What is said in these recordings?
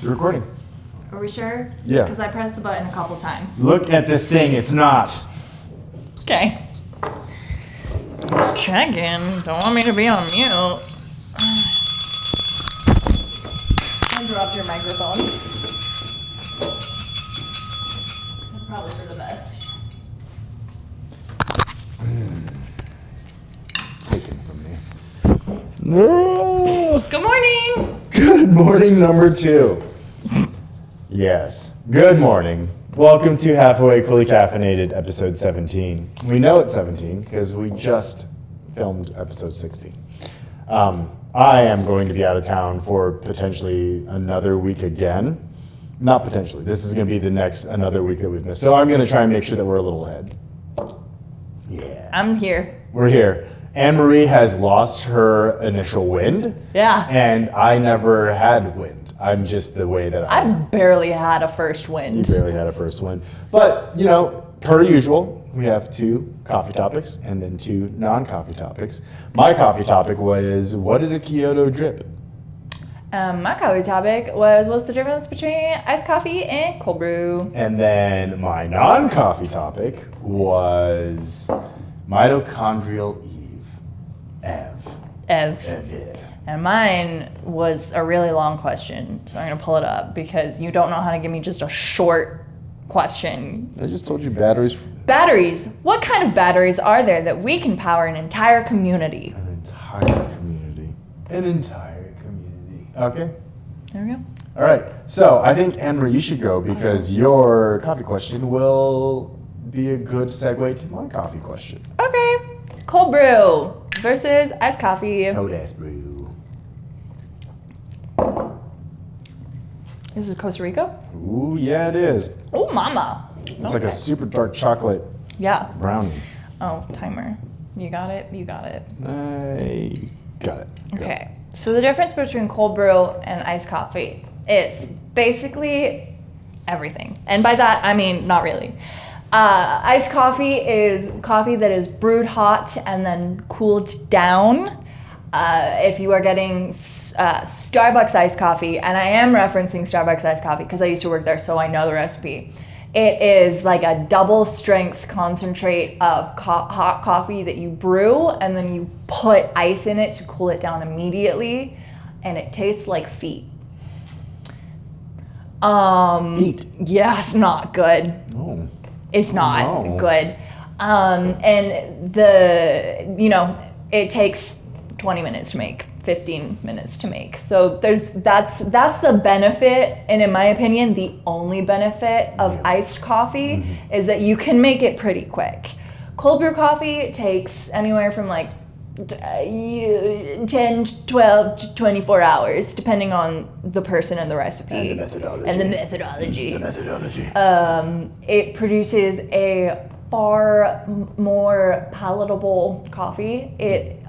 It's recording. Are we sure? Yeah. Because I pressed the button a couple times. Look at this thing. It's not. Okay. Just checking. Don't want me to be on mute. Interrupt your microphone. That's probably for the best. Taken from me. No. Good morning. Good morning, number 2. Yes. Good morning. Welcome to Half Awake, Fully Caffeinated, episode 17. We know it's 17 because we just filmed episode 16. I am going to be out of town for potentially another week again. Not potentially. This is going to be the next another week that we've missed. So I'm going to try and make sure that we're a little ahead. Yeah. I'm here. We're here. Anne-Marie has lost her initial wind. Yeah. And I never had wind. I'm just the way that I I am. barely had a first wind. You barely had a first wind. But, you know, per usual, we have 2 coffee topics and then 2 non-coffee topics. My coffee topic was, what is a Kyoto drip? My coffee topic was, what's the difference between iced coffee and cold brew? And then my non-coffee topic was Mitochondrial Eve. Ev. And mine was a really long question, so I'm going to pull it up because you don't know how to give me just a short question. I just told you batteries. Batteries. What kind of batteries are there that we can power an entire community? An entire community. Okay. There we go. All right. So I think, Amber, you should go because your coffee question will be a good segue to my coffee question. Okay. Cold brew versus iced coffee. Cold-ass brew. This is Costa Rica? Ooh, yeah, it is. Oh, mama. It's like a super dark chocolate Yeah. brownie. Oh, timer. You got it? You got it. I got it. Okay. So the difference between cold brew and iced coffee is basically everything. And by that, I mean not really. Iced coffee is coffee that is brewed hot and then cooled down. If you are getting Starbucks iced coffee, and I am referencing Starbucks iced coffee because I used to work there, so I know the recipe. It is like a double strength concentrate of hot coffee that you brew, and then you put ice in it to cool it down immediately, and it tastes like feet. Feet? Yeah, it's not good. Oh. It's not No. good. And it takes 20 minutes to make, 15 minutes to make. So that's the benefit, and in my opinion, the only benefit of iced coffee is that you can make it pretty quick. Cold brew coffee takes anywhere from like 10, 12 to 24 hours, depending on the person and the recipe. And the methodology. It produces a far more palatable coffee. It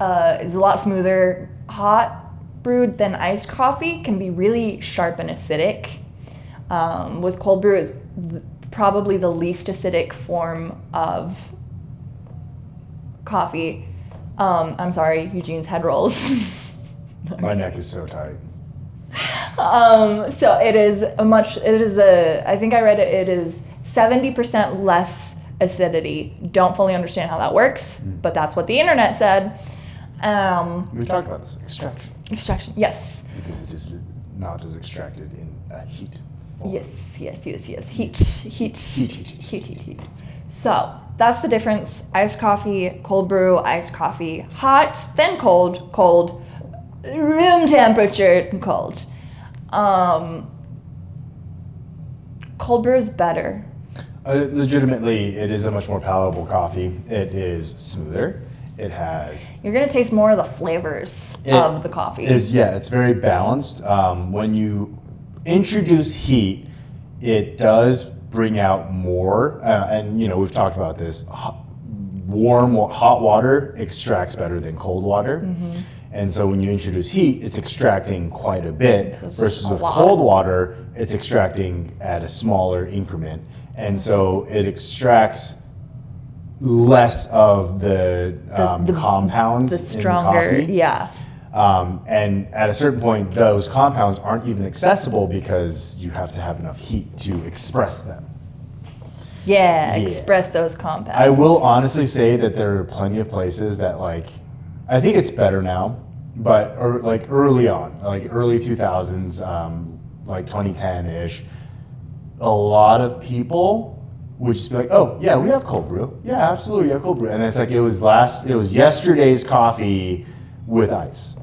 is a lot smoother. Hot brewed than iced coffee can be really sharp and acidic. With cold brew is probably the least acidic form of coffee. I'm sorry, Eugene's head rolls. My neck is so tight. So I think I read it is 70% less acidity. Don't fully understand how that works, but that's what the internet said. We talked about this. Extraction, yes. Because it is not as extracted in a heat form. Yes. Heat. So that's the difference. Iced coffee, cold brew, iced coffee, hot, then cold, room temperature, cold. Cold brew is better. Legitimately, it is a much more palatable coffee. It is smoother. It has... You're going to taste more of the flavors of the coffee. It's very balanced. When you introduce heat, it does bring out more, and we've talked about this. Hot water extracts better than cold water. Mm-hmm. And so when you introduce heat, it's extracting quite a bit, versus with cold water, it's extracting at a smaller increment. And so it extracts less of the compounds the stronger, in the coffee. yeah. And at a certain point, those compounds aren't even accessible because you have to have enough heat to express them. Yeah, express those compounds. I will honestly say that there are plenty of places that like, I think it's better now, but like early on, like early 2000s, like 2010-ish, a lot of people would just be like, oh yeah, we have cold brew. Yeah, absolutely, we have cold brew. And it's like, it was yesterday's coffee with ice.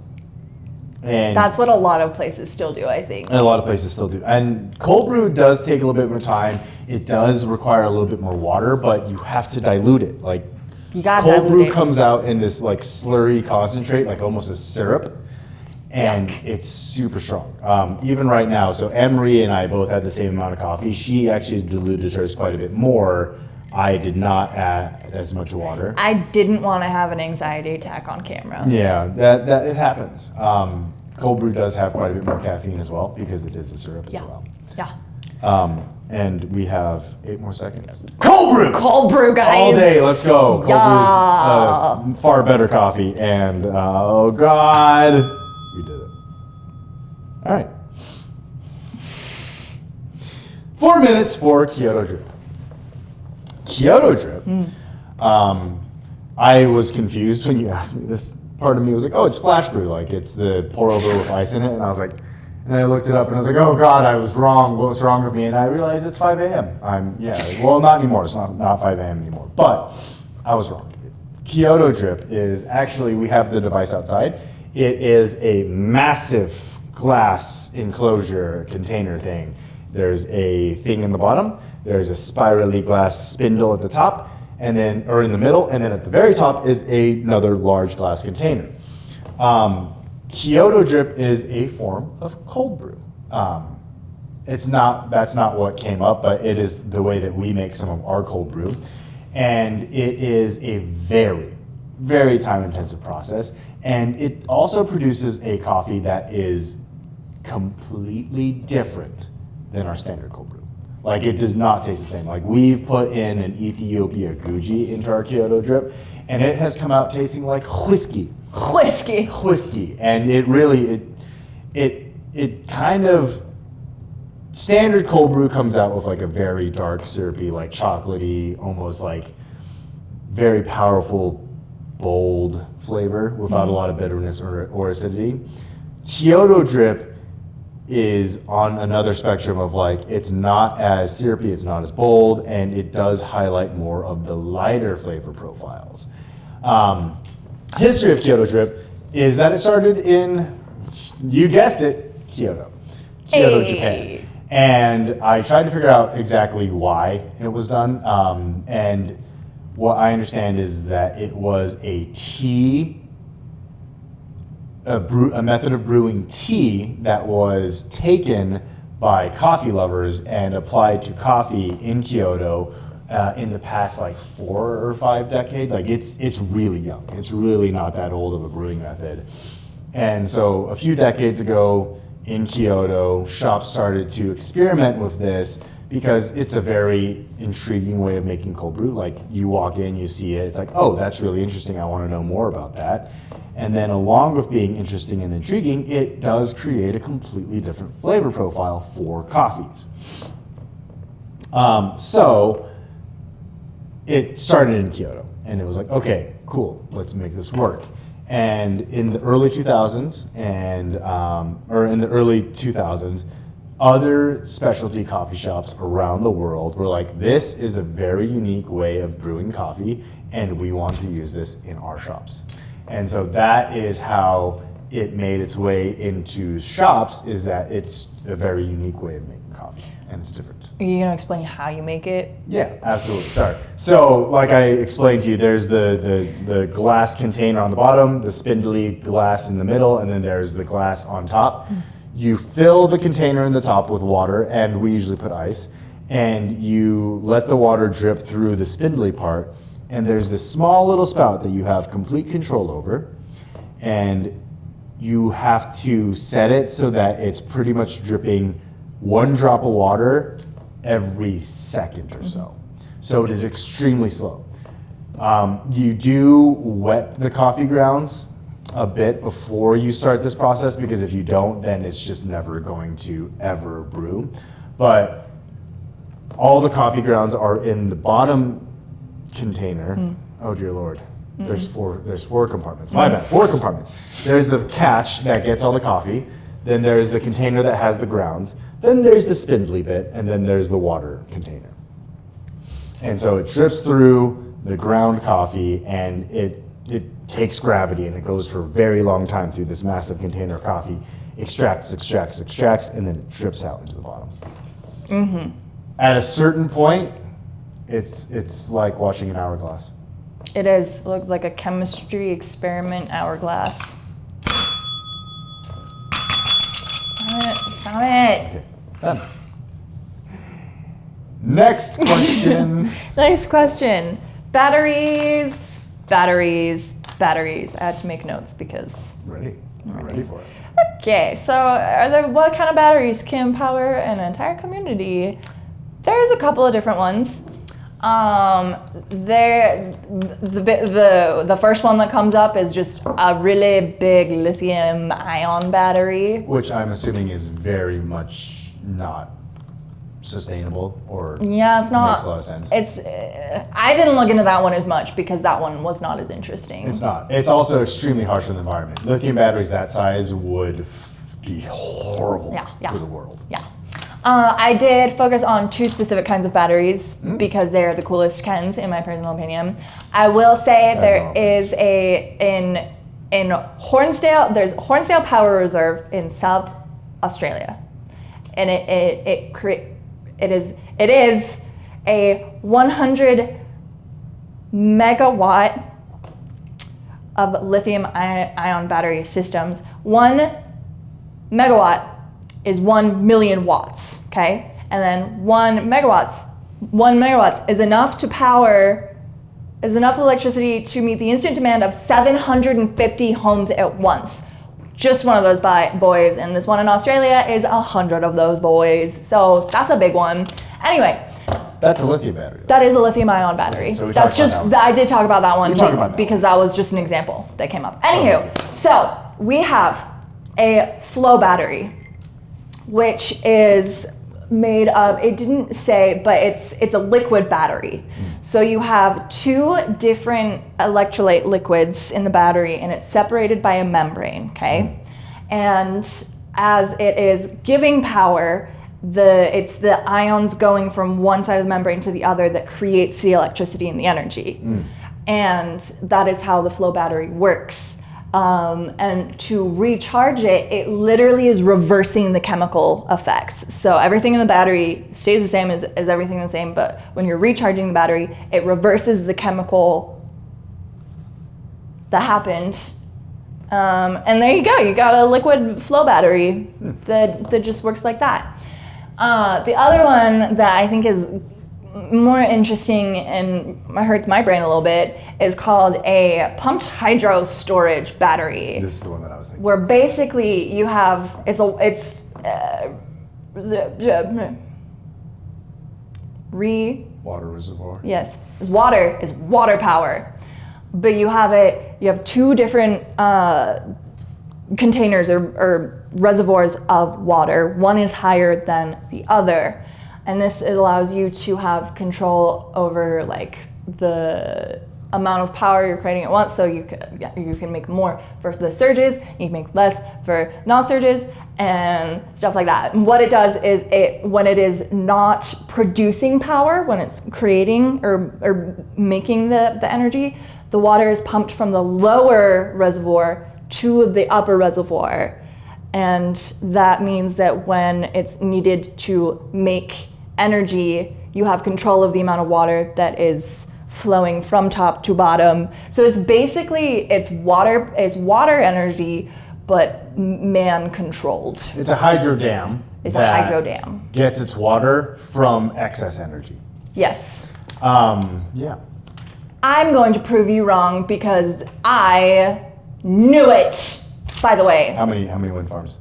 And that's what a lot of places still do, I think. And a lot of places still do. And cold brew does take a little bit more time. It does require a little bit more water, but you have to dilute it. Like, you gotta cold dilute brew it. comes out in this like slurry concentrate, like almost a syrup, and Yuck. it's super strong. Even right now, so Anne-Marie and I both had the same amount of coffee. She actually diluted hers quite a bit more. I did not add as much water. I didn't want to have an anxiety attack on camera. Yeah, that it happens. Cold brew does have quite a bit more caffeine as well because it is a syrup as well. Yeah. And we have 8 more seconds. Cold brew! Cold brew, guys. All day, let's go. Cold Yeah. brew is far better coffee. And oh God, we did it. All right. 4 minutes for Kyoto drip. Kyoto drip. I was confused when you asked me this. Part of me was like, oh, it's flash brew, like it's the pour over with ice in it. And I was like, and I looked it up and I was like, oh God, I was wrong. What's wrong with me? And I realized it's 5 a.m. Well, not anymore. It's not 5 a.m. anymore. But I was wrong. Kyoto drip is actually, we have the device outside. It is a massive glass enclosure container thing. There's a thing in the bottom. There's a spirally glass spindle at the top, and then, or in the middle, and then at the very top is another large glass container. Kyoto drip is a form of cold brew. That's not what came up, but it is the way that we make some of our cold brew. And it is a very, very time-intensive process. And it also produces a coffee that is completely different than our standard cold brew. Like, it does not taste the same. Like, we've put in an Ethiopia Guji into our Kyoto drip, and it has come out tasting like whiskey. Whiskey. And it really, it kind of, standard cold brew comes out with like a very dark, syrupy, like chocolatey, almost like very powerful, bold flavor without a lot of bitterness or acidity. Kyoto drip is on another spectrum of like, it's not as syrupy, it's not as bold, and it does highlight more of the lighter flavor profiles. History of Kyoto drip is that it started in, you guessed it, Kyoto, Japan. And I tried to figure out exactly why it was done. And what I understand is that it was a method of brewing tea that was taken by coffee lovers and applied to coffee in Kyoto in the past like 4 or 5 decades. Like it's really young. It's really not that old of a brewing method. And so a few decades ago in Kyoto, shops started to experiment with this because it's a very intriguing way of making cold brew. Like, you walk in, you see it, it's like, oh, that's really interesting, I want to know more about that. And then along with being interesting and intriguing, it does create a completely different flavor profile for coffees. So it started in Kyoto, and it was like, okay, cool, let's make this work. And in the early 2000s, other specialty coffee shops around the world were like, this is a very unique way of brewing coffee, and we want to use this in our shops. And so that is how it made its way into shops, is that it's a very unique way of making coffee, and it's different. Are you gonna explain how you make it? Yeah, absolutely. Sorry. So, like I explained to you, there's the glass container on the bottom, the spindly glass in the middle, and then there's the glass on top. You fill the container in the top with water, and we usually put ice, and you let the water drip through the spindly part, and there's this small little spout that you have complete control over, and you have to set it so that it's pretty much dripping 1 drop of water every second or so. So it is extremely slow. You do wet the coffee grounds a bit before you start this process, because if you don't, then it's just never going to ever brew. But all the coffee grounds are in the bottom container. Oh dear Lord. There's four compartments. My bad, 4 compartments. There's the catch that gets all the coffee. Then there's the container that has the grounds. Then there's the spindly bit, and then there's the water container. And so it drips through the ground coffee, and it takes gravity, and it goes for a very long time through this massive container of coffee, extracts, and then it drips out into the bottom. At a certain point, it's like watching an hourglass. It is. It looked like a chemistry experiment hourglass. Stop it. Okay, done. Next question. Next question. Batteries. I had to make notes because... Ready? I'm ready for it. Okay, so what kind of batteries can power an entire community? There's a couple of different ones. The first one that comes up is just a really big lithium-ion battery. Which I'm assuming is very much not sustainable, or yeah, it's not. Makes a lot of sense. I didn't look into that one as much because that one was not as interesting. It's not. It's also extremely harsh on the environment. Lithium batteries that size would be horrible for the world. Yeah. I did focus on 2 specific kinds of batteries because they are the coolest kinds, in my personal opinion. I will say there is in Hornsdale, there's Hornsdale Power Reserve in South Australia, and it is a 100 megawatt of lithium ion battery systems. 1 megawatt is 1 million watts, okay? And then 1 megawatts is enough electricity to meet the instant demand of 750 homes at once. Just one of those boys, and this one in Australia is 100 of those boys. So that's a big one. Anyway. That's a lithium battery. That is a lithium-ion battery. So that's just, I did talk about that one because that was just an example that came up. Anywho, so we have a flow battery, which is made of, it didn't say, but it's a liquid battery. So you have 2 different electrolyte liquids in the battery, and it's separated by a membrane, okay? And as it is giving power, it's the ions going from one side of the membrane to the other that creates the electricity and the energy. And that is how the flow battery works. And to recharge it, it literally is reversing the chemical effects. So everything in the battery stays the same as everything the same, but when you're recharging the battery, it reverses the chemical that happened. And there you go, you got a liquid flow battery that just works like that. The other one that I think is more interesting and hurts my brain a little bit is called a pumped hydro storage battery. This is the one that I was thinking. Where basically you have water reservoir. Yes, is water power, but you have 2 different containers or reservoirs of water. One is higher than the other. And this allows you to have control over like the amount of power you're creating at once. So you can make more for the surges, you can make less for non-surges and stuff like that. And what it does is when it is not producing power, when it's creating or making the energy, the water is pumped from the lower reservoir to the upper reservoir. And that means that when it's needed to make energy, you have control of the amount of water that is flowing from top to bottom. So it's basically, it's water energy, but man-controlled. It's a hydro dam. It's a hydro dam. Gets its water from excess energy. Yes. Yeah. I'm going to prove you wrong because I knew it, by the way. How many wind farms?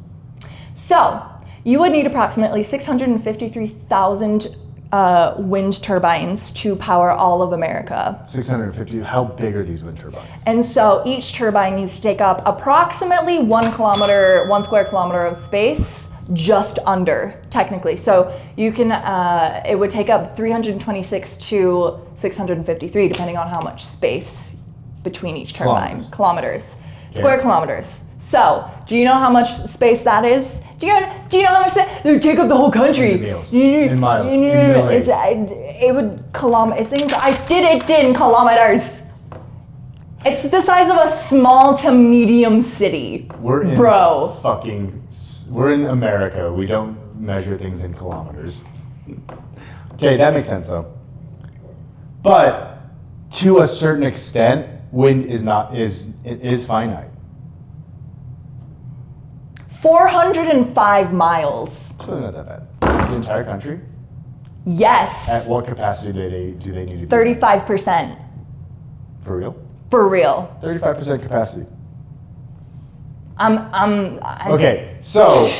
So, you would need approximately 653,000 wind turbines to power all of America. 650. How big are these wind turbines? And so each turbine needs to take up approximately 1 square kilometer of space, just under, technically. So you can, it would take up 326 to 653, depending on how much space between each turbine. Kilometers. Square kilometers. So, do you know how much space that is? Do you know how much they take up the whole country? In miles. In millions. It would I did it in kilometers. It's the size of a small to medium city. We're in America. We don't measure things in kilometers. Okay, that makes sense though. But to a certain extent, wind is finite. 405 miles. It's really not that bad. The entire country? Yes. At what capacity do they need to be? 35%. For real? For real. 35% capacity. I'm Okay, so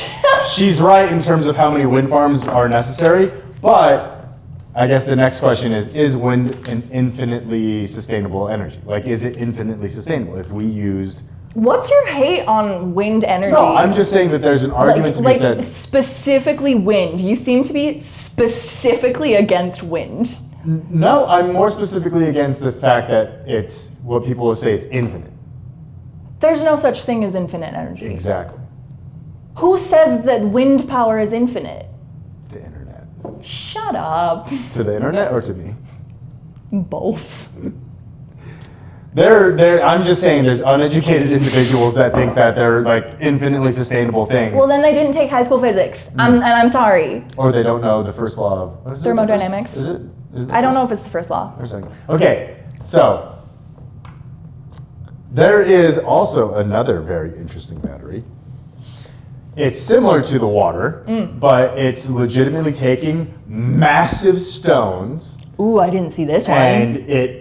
she's right in terms of how many wind farms are necessary, but I guess the next question is wind an infinitely sustainable energy? Like, is it infinitely sustainable if we used... What's your hate on wind energy? No, I'm just saying that there's an argument to be said. Specifically wind. You seem to be specifically against wind. No, I'm more specifically against the fact that it's what people will say it's infinite. There's no such thing as infinite energy. Exactly. Who says that wind power is infinite? The internet. Shut up. To the internet or to me? Both. I'm just saying there's uneducated individuals that think that they're like infinitely sustainable things. Well, then they didn't take high school physics. And I'm sorry. Or they don't know the first law of... What is thermodynamics. Is it? I don't know if it's the first law. Or second. Okay, so there is also another very interesting battery. It's similar to the water, but it's legitimately taking massive stones. Ooh, I didn't see this one. And it,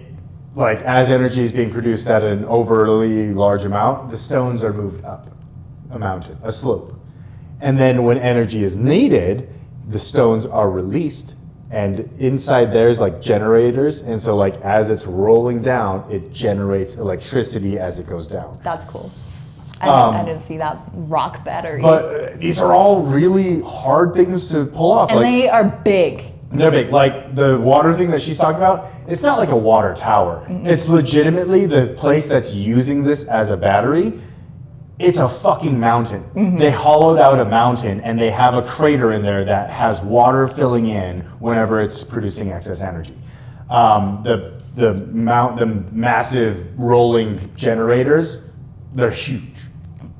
like, as energy is being produced at an overly large amount, the stones are moved up a mountain, a slope. And then when energy is needed, the stones are released, and inside there's like generators, and so like as it's rolling down, it generates electricity as it goes down. That's cool. I didn't see that rock battery. But these are all really hard things to pull off. And they are big. They're big. Like the water thing that she's talking about, it's not like a water tower. Mm-hmm. It's legitimately the place that's using this as a battery. It's a fucking mountain. Mm-hmm. They hollowed out a mountain and they have a crater in there that has water filling in whenever it's producing excess energy. The massive rolling generators, they're huge.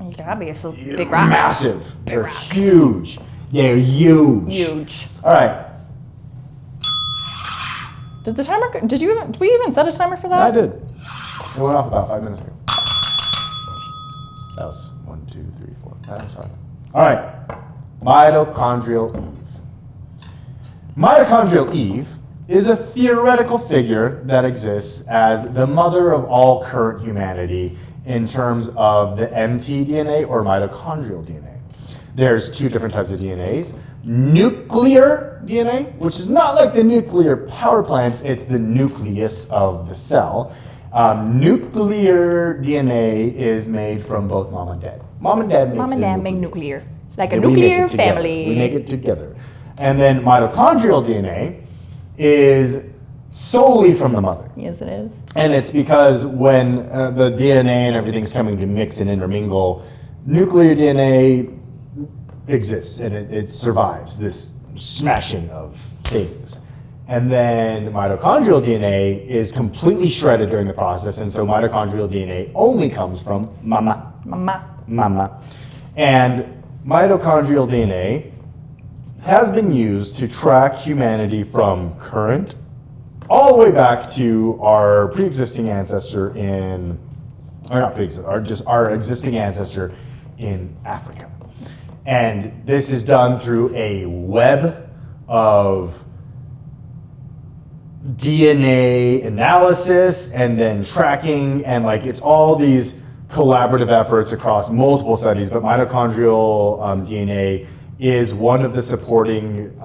You gotta be so big rocks. Massive. Big They're rocks. huge. They're huge. Huge. All right. Did the timer? Did we even set a timer for that? I did. It went off about 5 minutes ago. That was 1, 2, 3, 4. That was fine. All right. Mitochondrial Eve. Mitochondrial Eve is a theoretical figure that exists as the mother of all current humanity in terms of the mtDNA or mitochondrial DNA. There's two different types of DNAs. Nuclear DNA, which is not like the nuclear power plants, it's the nucleus of the cell. Nuclear DNA is made from both mom and dad. Mom and dad make nuclear. Like a nuclear family. We make it together. And then mitochondrial DNA is solely from the mother. Yes, it is. And it's because when the DNA and everything's coming to mix and intermingle, nuclear DNA exists and it survives this smashing of things. And then mitochondrial DNA is completely shredded during the process, and so mitochondrial DNA only comes from mama. Mama. And mitochondrial DNA has been used to track humanity from current all the way back to our pre-existing ancestor in, or not pre-existing, our existing ancestor in Africa. And this is done through a web of DNA analysis and then tracking, and like it's all these collaborative efforts across multiple studies, but mitochondrial DNA is one of the supporting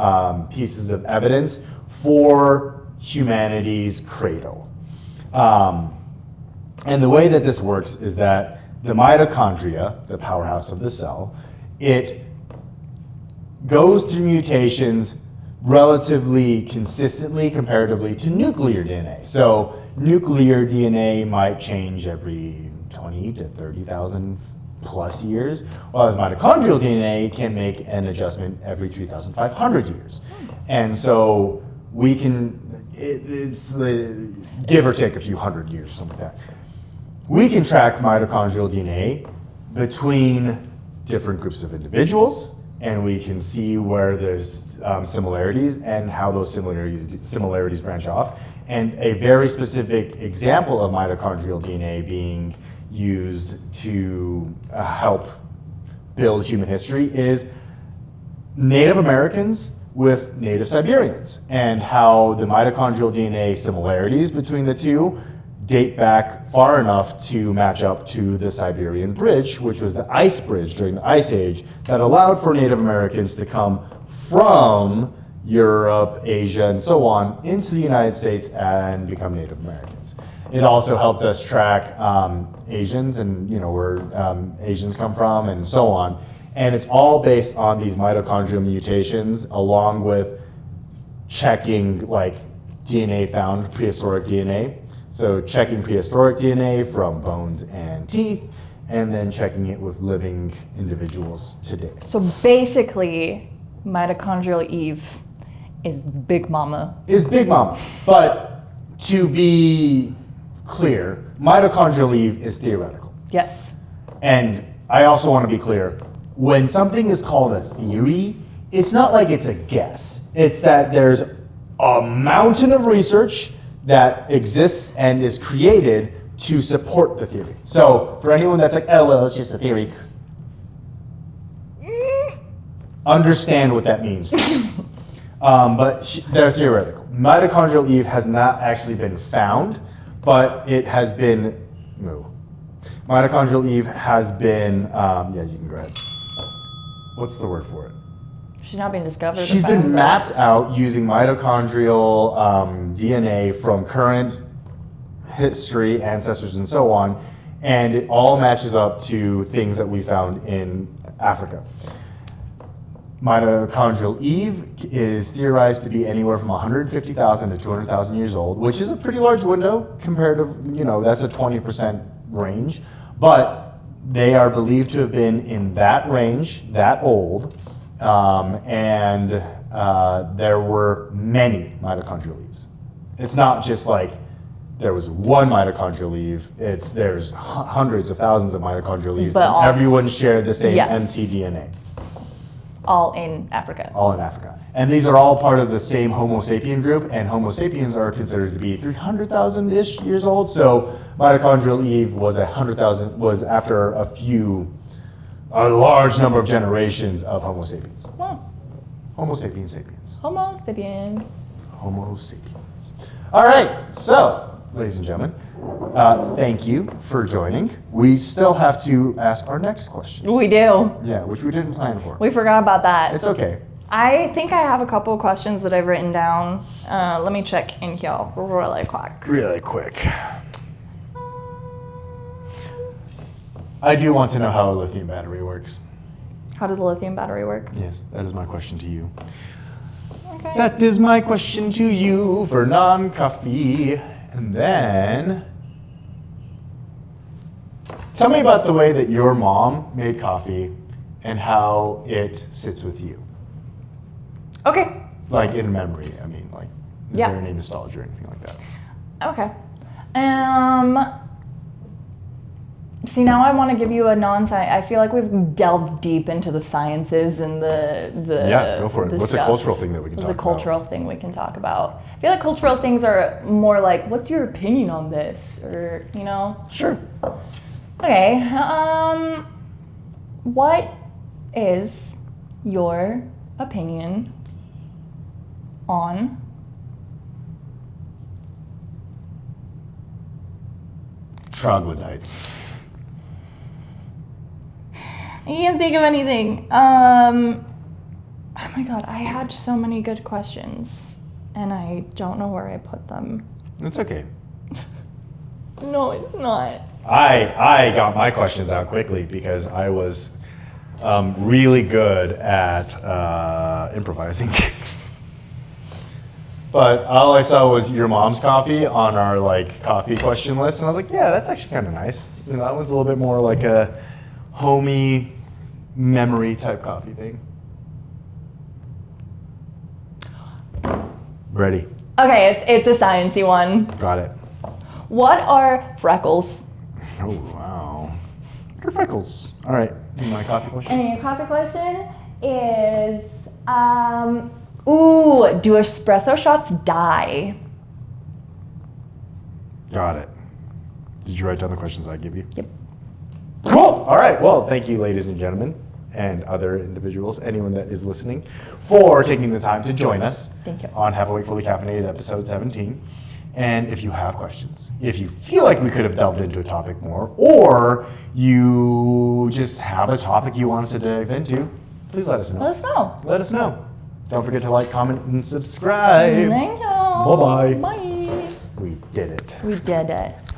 pieces of evidence for humanity's cradle. And the way that this works is that the mitochondria, the powerhouse of the cell, it goes through mutations relatively consistently comparatively to nuclear DNA. So nuclear DNA might change every 20 to 30,000 plus years, whereas mitochondrial DNA can make an adjustment every 3,500 years. And so we can, it's give or take a few hundred years, something like that. We can track mitochondrial DNA between different groups of individuals, and we can see where there's similarities and how those similarities branch off. And a very specific example of mitochondrial DNA being used to help build human history is Native Americans with Native Siberians, and how the mitochondrial DNA similarities between the two date back far enough to match up to the Siberian Bridge, which was the ice bridge during the Ice Age that allowed for Native Americans to come from Europe, Asia, and so on into the United States and become Native Americans. It also helped us track Asians and where Asians come from and so on. And it's all based on these mitochondrial mutations, along with checking like DNA found, prehistoric DNA. So checking prehistoric DNA from bones and teeth, and then checking it with living individuals today. So basically, Mitochondrial Eve is Big Mama. Is Big Mama. But to be clear, Mitochondrial Eve is theoretical. Yes. And I also want to be clear, when something is called a theory, it's not like it's a guess. It's that there's a mountain of research that exists and is created to support the theory. So for anyone that's like, oh, well, it's just a theory, understand what that means. But they're theoretical. Mitochondrial Eve has not actually been found, but it has been, Mitochondrial Eve has been, yeah, you can go ahead. What's the word for it? She's not being discovered. She's been mapped out using mitochondrial DNA from current history, ancestors, and so on, and it all matches up to things that we found in Africa. Mitochondrial Eve is theorized to be anywhere from 150,000 to 200,000 years old, which is a pretty large window compared to, that's a 20% range, but they are believed to have been in that range, that old. And there were many mitochondrial Eves. It's not just like there was one mitochondrial Eve. There's hundreds of thousands of mitochondrial Eves, and everyone shared the same mtDNA. All in Africa. All in Africa. And these are all part of the same Homo sapien group, and Homo sapiens are considered to be 300,000-ish years old. So mitochondrial Eve was after a large number of generations of Homo sapiens. Oh. Homo sapiens sapiens. Homo sapiens. Homo sapiens. All right, so, ladies and gentlemen, thank you for joining. We still have to ask our next question. We do. Yeah, which we didn't plan for. We forgot about that. It's okay. I think I have a couple of questions that I've written down. Let me check in here really quick. Really quick. I do want to know how a lithium battery works. How does a lithium battery work? Yes, that is my question to you. Okay. That is my question to you for non-coffee. And then, tell me about the way that your mom made coffee and how it sits with you. Okay. Like in memory, I mean, like, is Yeah. there any nostalgia or anything like that? Okay. See, now I want to give you a non-science. I feel like we've delved deep into the sciences and the Yeah, go for it. the What's a stuff. cultural thing that we can What's talk a cultural thing we can talk about? I feel like cultural things are more like, what's your opinion on this? Or, about? Sure. Okay. What is your opinion on Troglodytes. I can't think of anything. Oh my god, I had so many good questions, and I don't know where I put them. It's okay. No, it's not. I got my questions out quickly because I was really good at improvising. But all I saw was your mom's coffee on our like coffee question list, and I was like, yeah, that's actually kind of nice. And that one's a little bit more like a homey memory type coffee thing. Ready. Okay, it's a sciencey one. Got it. What are freckles? Oh, wow. What are freckles? All right. My coffee question. And your coffee question is, do espresso shots die? Got it. Did you write down the questions I give you? Yep. Cool. All right. Well, thank you, ladies and gentlemen, and other individuals, anyone that is listening, for taking the time to join us Thank you. on Half Awake Fully Caffeinated episode 17. And if you have questions, if you feel like we could have delved into a topic more, or you just have a topic you want us to dive into, please let us know. Let us know. Let us know. Don't forget to like, comment, and subscribe. Thank you. Bye-bye. Bye. We did it. We did it.